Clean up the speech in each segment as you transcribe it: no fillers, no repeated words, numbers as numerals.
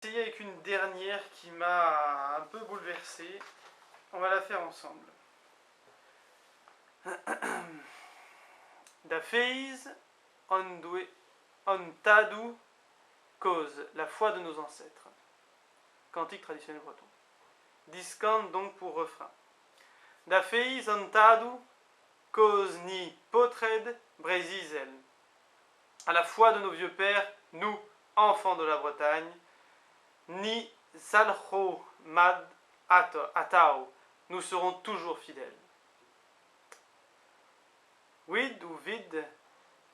Essayer avec une dernière qui m'a un peu bouleversé. On va la faire ensemble. Da fez ontadu cause, la foi de nos ancêtres. Cantique traditionnel breton. Discant donc pour refrain. Da fez ontadu cause ni potred bresizel. À la foi de nos vieux pères, nous, enfants de la Bretagne, ni salcho mad atao, nous serons toujours fidèles. Wid ou vid,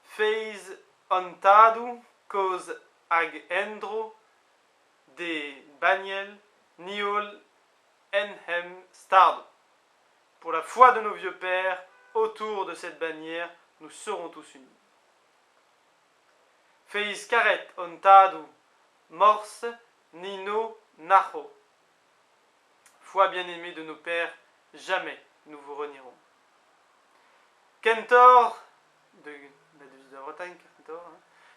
fez ontadu cause ag endro de baniel niol enhem stardo. Pour la foi de nos vieux pères, autour de cette bannière, nous serons tous unis. Fez caret ontadu morse nino nacho. Foi bien-aimée de nos pères, jamais nous vous renierons. Kentor, de la devise de Bretagne,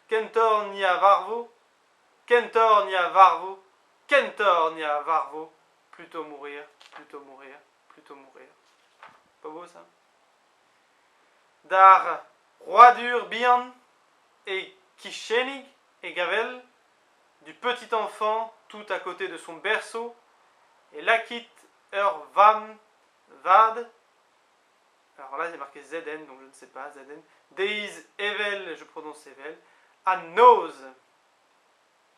Kentor ni a varvo, Kentor ni a varvo, Kentor ni a varvo, plutôt mourir, plutôt mourir, plutôt mourir. Pas beau ça? Dar roidur bian et kishenig et gavel, du petit enfant tout à côté de son berceau, et lakit ur vam vad. Alors là, il est marqué Zn, donc je ne sais pas, Zn. Deiz evel, je prononce evel. An nose,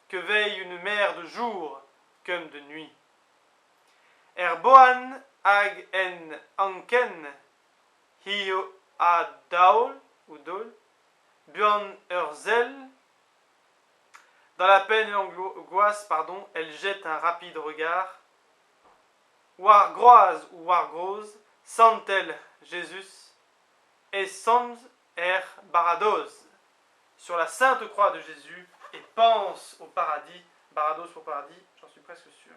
que veille une mère de jour comme de nuit. Erboan ag en anken, hio a daol, ou dol, buan urzel. Dans la peine et l'angoisse, elle jette un rapide regard. War groise ou war grosse, sent-elle Jésus, et sans barados, sur la sainte croix de Jésus, et pense au paradis, barados pour paradis, j'en suis presque sûr.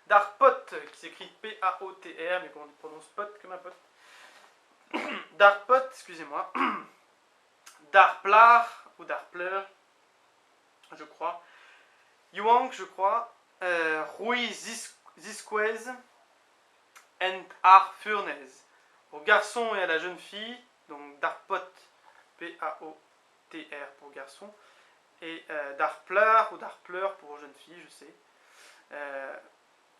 Darpot, qui s'écrit P-A-O-T-R, mais qu'on prononce pot comme un pote. Darpot, excusez-moi. Darplar, ou Darpleur, je crois. Yuang, je crois. Rui Zisquez and Ar Furnez. Au garçon et à la jeune fille, donc Darpot, P-A-O-T-R pour garçon, et Darpleur ou Darpleur pour jeune fille, je sais.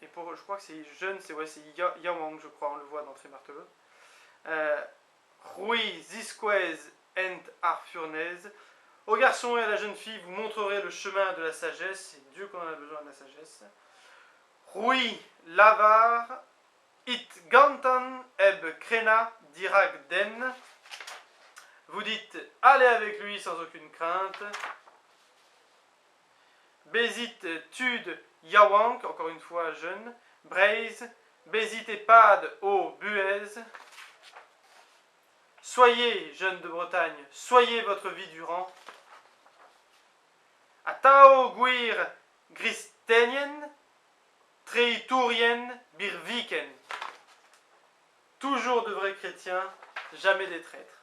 Et pour, je crois que c'est jeune, c'est Yawang, je crois, on le voit dans Fait Martelot. Rui Zisquez and Ar Furnez. Au garçon et à la jeune fille, vous montrerez le chemin de la sagesse. C'est Dieu qu'on a besoin de la sagesse. Rui lavar it gantan eb krena dirag den. Vous dites allez avec lui sans aucune crainte. Bézit tude yawang, encore une fois jeune. Braise, bézit et pad au buez. Soyez, jeunes de Bretagne, soyez votre vie durant. Atao guir gristenien, treitourien birviken. Toujours de vrais chrétiens, jamais des traîtres.